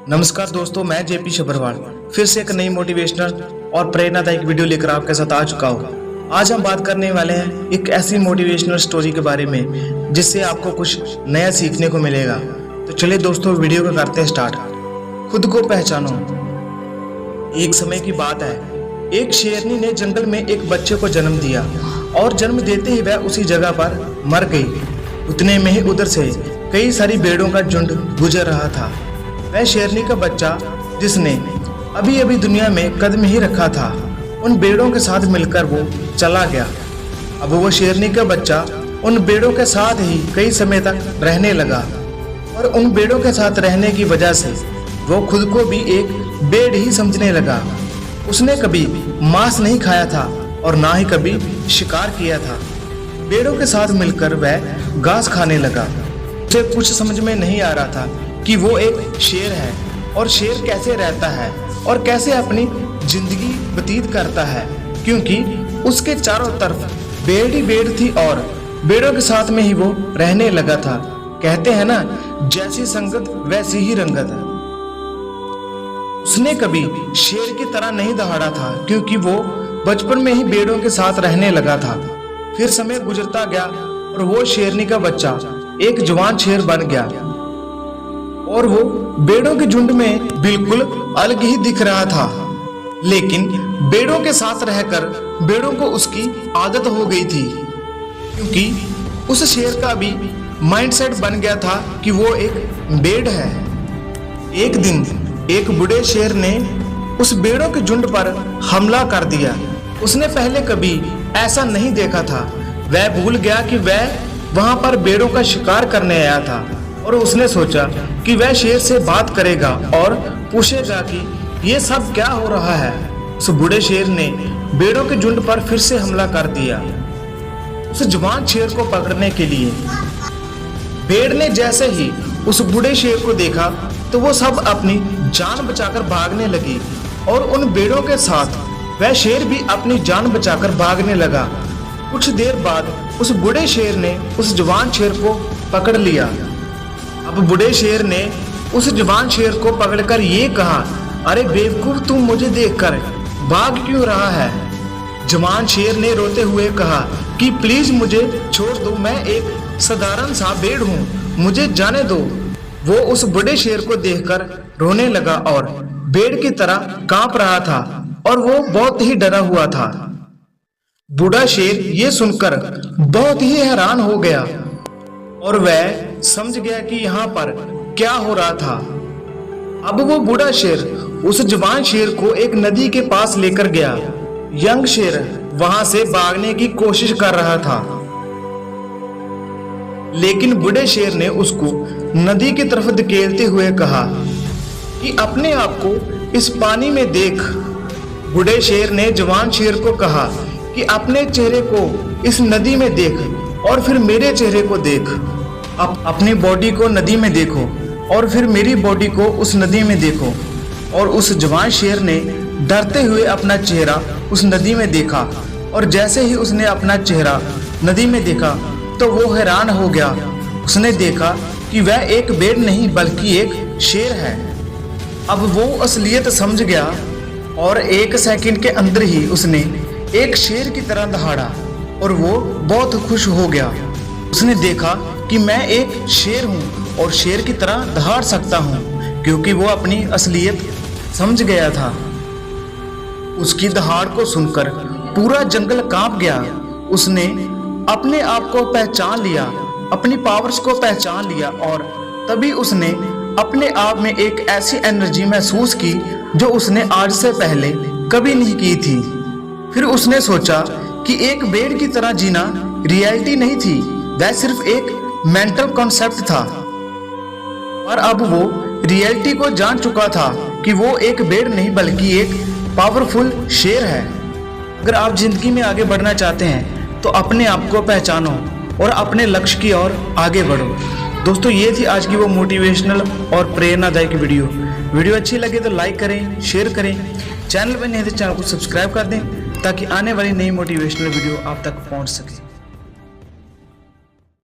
नमस्कार दोस्तों, मैं जेपी शबरवाल फिर से एक नई मोटिवेशनल और प्रेरणादायक वीडियो लेकर आपके साथ आ चुका हूँ। आज हम बात करने वाले हैं एक ऐसी मोटिवेशनल स्टोरी के बारे में जिससे आपको कुछ नया सीखने को मिलेगा। तो चलिए दोस्तों, वीडियो को करते हैं स्टार्ट। खुद को पहचानो। एक समय की बात है, एक शेरनी ने जंगल में एक बच्चे को जन्म दिया और जन्म देते ही वह उसी जगह पर मर गई। उतने में ही उधर से कई सारी भेड़ों का झुंड गुजर रहा था। वह शेरनी का बच्चा, जिसने अभी अभी दुनिया में कदम ही रखा था, उन भेड़ों के साथ मिलकर वो चला गया। अब वो शेरनी का बच्चा उन भेड़ों के साथ ही कई समय तक रहने लगा और उन भेड़ों के साथ रहने की वजह से वो खुद को भी एक भेड़ ही समझने लगा। उसने कभी मांस नहीं खाया था और ना ही कभी शिकार किया था। भेड़ों के साथ मिलकर वह घास खाने लगा। उसे कुछ समझ में नहीं आ रहा था कि वो एक शेर है और शेर कैसे रहता है और कैसे अपनी जिंदगी व्यतीत करता है, क्योंकि उसके चारों तरफ भेड़ ही भेड़ थी और भेड़ों के साथ में ही वो रहने लगा था। कहते हैं ना, जैसी संगत वैसी ही रंगत। उसने कभी शेर की तरह नहीं दहाड़ा था, क्योंकि वो बचपन में ही भेड़ों के साथ रहने लगा था। फिर समय गुजरता गया और वो शेरनी का बच्चा एक जवान शेर बन गया और वो भेड़ों के झुंड में बिल्कुल अलग ही दिख रहा था। लेकिन भेड़ों के साथ रहकर भेड़ों को उसकी आदत हो गई थी, क्योंकि उस शेर का भी माइंडसेट बन गया था कि वो एक भेड़ है। एक दिन एक बूढ़े शेर ने उस भेड़ों के झुंड पर हमला कर दिया। उसने पहले कभी ऐसा नहीं देखा था। वह भूल गया कि वह वहां पर भेड़ों का शिकार करने आया था और उसने सोचा कि वह शेर से बात करेगा और पूछेगा कि ये सब क्या हो रहा है। उस बूढ़े शेर ने भेड़ों के झुंड पर फिर से हमला कर दिया, उस जवान शेर को पकड़ने के लिए। भेड़ ने जैसे ही उस बूढ़े शेर को देखा तो वो सब अपनी जान बचाकर भागने लगी और उन भेड़ों के साथ वह शेर भी अपनी जान बचाकर भागने लगा। कुछ देर बाद उस बूढ़े शेर ने उस जवान शेर को पकड़ लिया। अब बूढ़े शेर ने उस जवान शेर को पकड़कर ये कहा, अरे बेवकूफ, तुम मुझे देखकर भाग क्यों रहा है। जवान शेर ने रोते हुए कहा कि प्लीज मुझे छोड़ दो, मैं एक साधारण सा भेड़ हूँ, मुझे जाने दो। वो उस बूढ़े शेर को देखकर रोने लगा और भेड़ की तरह कांप रहा था और वो बहुत ही डरा हुआ था। बूढ़ा शेर ये सुनकर बहुत ही हैरान हो गया और वह समझ गया कि यहाँ पर क्या हो रहा था। अब वो बूढ़ा शेर उस जवान शेर को एक नदी के पास लेकर गया। यंग शेर वहां से भागने की कोशिश कर रहा था, लेकिन बूढ़े शेर ने उसको नदी की तरफ धकेलते हुए कहा कि अपने आप को इस पानी में देख। बूढ़े शेर ने जवान शेर को कहा कि अपने चेहरे को इस नदी में देख और फिर मेरे चेहरे को देख। अपनी बॉडी को नदी में देखो और फिर मेरी बॉडी को उस नदी में देखो। और उस जवान शेर ने डरते हुए अपना चेहरा उस नदी में देखा और जैसे ही उसने अपना चेहरा नदी में देखा तो वो हैरान हो गया। उसने देखा कि वह एक भेड़ नहीं बल्कि एक शेर है। अब वो असलियत समझ गया और एक सेकंड के अंदर ही उसने एक शेर की तरह दहाड़ा और वो बहुत खुश हो गया। उसने देखा कि मैं एक शेर हूँ और शेर की तरह दहाड़ सकता हूँ, क्योंकि वो अपनी असलियत समझ गया था। उसकी दहाड़ को सुनकर पूरा जंगल कांप गया। उसने अपने आप को पहचान लिया, अपनी पावर्स को पहचान लिया और तभी उसने अपने आप में एक ऐसी एनर्जी महसूस की जो उसने आज से पहले कभी नहीं की थी। फिर उसने सोचा कि एक भेड़ की तरह जीना रियलिटी नहीं थी, वह सिर्फ एक मेंटल कॉन्सेप्ट था। और अब वो रियलिटी को जान चुका था कि वो एक भेड़ नहीं बल्कि एक पावरफुल शेर है। अगर आप जिंदगी में आगे बढ़ना चाहते हैं तो अपने आप को पहचानो और अपने लक्ष्य की ओर आगे बढ़ो। दोस्तों, ये थी आज की वो मोटिवेशनल और प्रेरणादायक वीडियो अच्छी लगे तो लाइक करें, शेयर करें। चैनल पर नहीं तो चैनल को सब्सक्राइब कर दें ताकि आने वाली नई मोटिवेशनल वीडियो आप तक पहुंच सके।